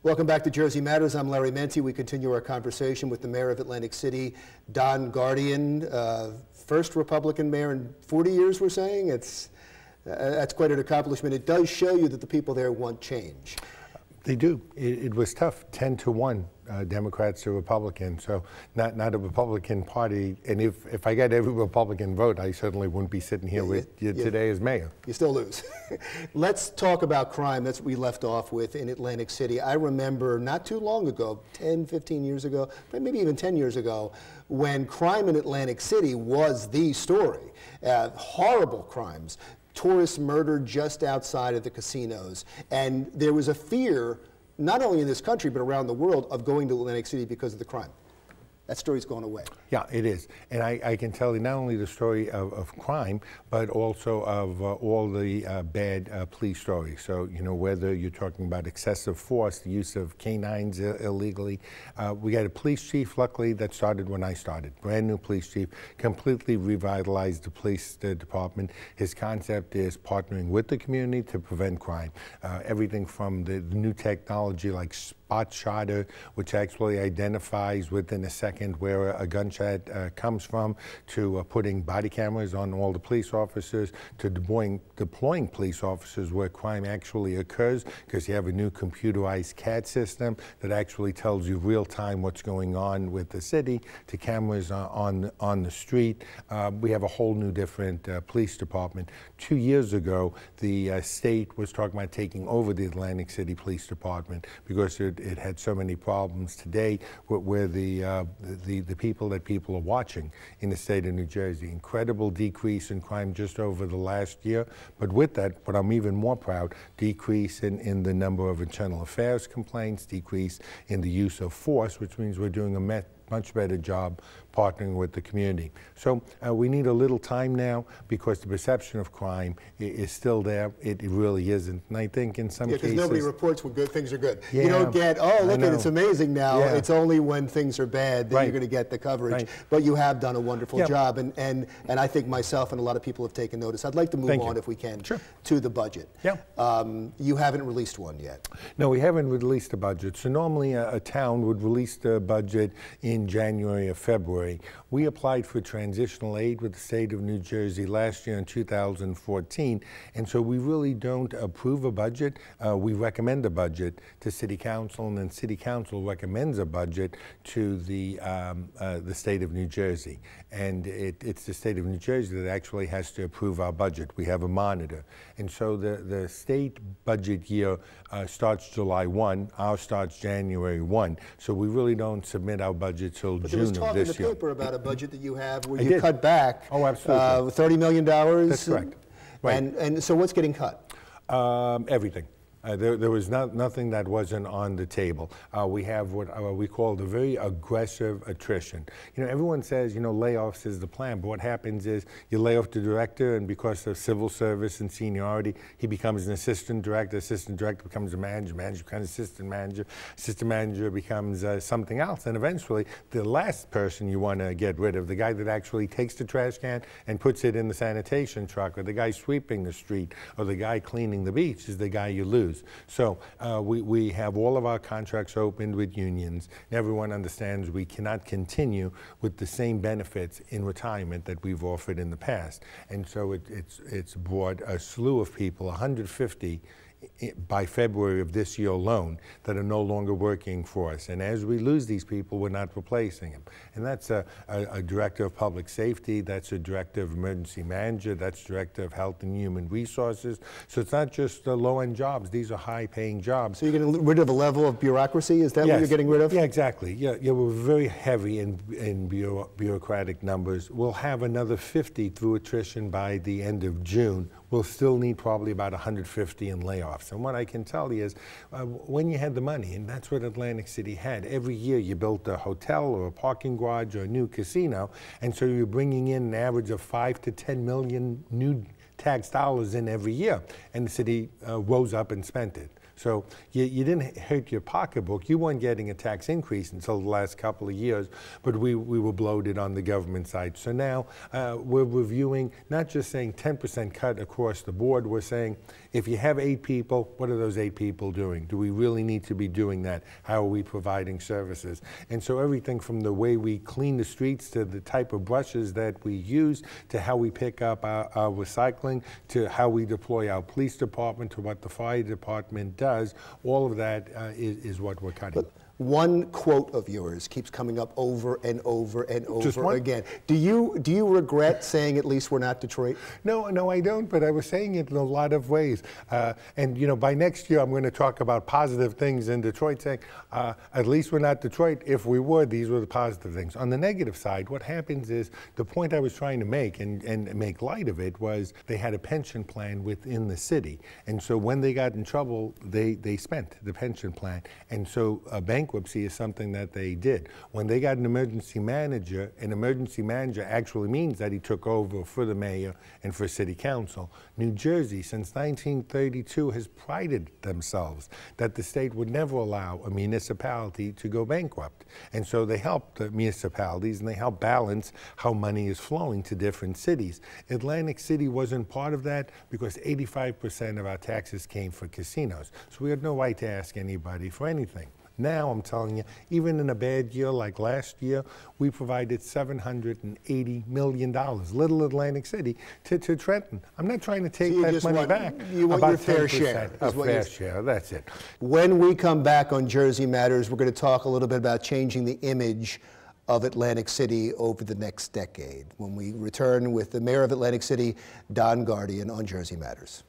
Welcome back to Jersey Matters. I'm Larry Menti. We continue our conversation with the mayor of Atlantic City, Don Guardian, first Republican mayor in 40 years, we're saying. That's quite an accomplishment. It does show you that the people there want change. They do. It was tough, 10-1, Democrats to Republicans. So not a Republican Party. And if I got every Republican vote, I certainly wouldn't be sitting here with you today as mayor. You still lose. Let's talk about crime. That's what we left off with in Atlantic City. I remember not too long ago, 10, 15 years ago, maybe even 10 years ago, when crime in Atlantic City was the story. Horrible crimes. Tourists murdered just outside of the casinos. And there was a fear, not only in this country, but around the world, of going to Atlantic City because of the crime. That story's going away. Yeah, it is. And I can tell you not only the story of crime, but also of all the bad police stories. So, you know, whether you're talking about excessive force, the use of canines illegally. We got a police chief, luckily, that started when I started. Brand new police chief, completely revitalized the police department. His concept is partnering with the community to prevent crime. Everything from the new technology like spot shotter, which actually identifies within a second where a gunshot comes from, to putting body cameras on all the police officers, to deploying police officers where crime actually occurs, because you have a new computerized CAD system that actually tells you real time what's going on with the city, to cameras on the street. We have a whole new different police department. 2 years ago, the state was talking about taking over the Atlantic City Police Department because it had so many problems today where the people that people are watching in the state of New Jersey. Incredible decrease in crime just over the last year. But with that, what I'm even more proud, decrease in the number of internal affairs complaints, decrease in the use of force, which means we're doing a much better job partnering with the community. So we need a little time now because the perception of crime is still there. It really isn't. And I think in some cases... because nobody reports when good things are good. Yeah, you don't get, oh, look at it's amazing now. Yeah. It's only when things are bad that you're going to get the coverage. Right. But you have done a wonderful job. And I think myself and a lot of people have taken notice. I'd like to move on, if we can, to the budget. Yeah. You haven't released one yet. No, we haven't released a budget. So normally a town would release the budget in January or February. We applied for transitional aid with the state of New Jersey last year in 2014, and so we really don't approve a budget. We recommend a budget to City Council, and then City Council recommends a budget to the state of New Jersey. And it's the state of New Jersey that actually has to approve our budget. We have a monitor. And so the state budget year starts July 1, ours starts January 1. So we really don't submit our budget till June of this year. There was talk in the paper about a budget that you have where you cut back absolutely. $30 million. That's correct. Right. And so what's getting cut? Everything. There was nothing that wasn't on the table. We have what we call the very aggressive attrition. You know, everyone says, you know, layoffs is the plan, but what happens is you lay off the director, and because of civil service and seniority, he becomes an assistant director becomes a manager becomes assistant manager becomes something else, and eventually the last person you want to get rid of, the guy that actually takes the trash can and puts it in the sanitation truck, or the guy sweeping the street, or the guy cleaning the beach, is the guy you lose. So we have all of our contracts opened with unions. Everyone understands we cannot continue with the same benefits in retirement that we've offered in the past. And so it's brought a slew of people, 150 by February of this year alone, that are no longer working for us. And as we lose these people, we're not replacing them. And that's a director of public safety, that's a director of emergency manager, that's director of health and human resources. So it's not just the low-end jobs, these are high-paying jobs. So you're getting rid of a level of bureaucracy? Is that what you're getting rid of? Yeah, exactly. Yeah, we're very heavy in bureaucratic numbers. We'll have another 50 through attrition by the end of June. We'll still need probably about 150 in layoffs. And what I can tell you is, when you had the money, and that's what Atlantic City had, every year you built a hotel or a parking garage or a new casino, and so you're bringing in an average of 5 to 10 million new tax dollars in every year, and the city rose up and spent it. So you didn't hurt your pocketbook. You weren't getting a tax increase until the last couple of years, but we were bloated on the government side. So now we're reviewing, not just saying 10% cut across the board, we're saying If you have 8 people, what are those 8 people doing? Do we really need to be doing that? How are we providing services? And so everything from the way we clean the streets to the type of brushes that we use to how we pick up our recycling to how we deploy our police department to what the fire department does, all of that is what we're cutting. But one quote of yours keeps coming up over and over and Just over one? again. Do you regret saying at least we're not Detroit? No, I don't, but I was saying it in a lot of ways. And, you know, by next year, I'm going to talk about positive things in Detroit, saying, at least we're not Detroit. If we were, these were the positive things. On the negative side, what happens is the point I was trying to make and make light of it was they had a pension plan within the city. And so when they got in trouble, they spent the pension plan. And so bankruptcy is something that they did. When they got an emergency manager actually means that he took over for the mayor and for city council. New Jersey, since 1932, has prided themselves that the state would never allow a municipality to go bankrupt. And so they help the municipalities and they help balance how money is flowing to different cities. Atlantic City wasn't part of that because 85% of our taxes came for casinos. So we had no right to ask anybody for anything. Now, I'm telling you, even in a bad year like last year, we provided $780 million, Little Atlantic City, to Trenton. I'm not trying to take that money back. You want your fair share. A fair share, that's it. When we come back on Jersey Matters, we're going to talk a little bit about changing the image of Atlantic City over the next decade. When we return with the mayor of Atlantic City, Don Guardian, on Jersey Matters.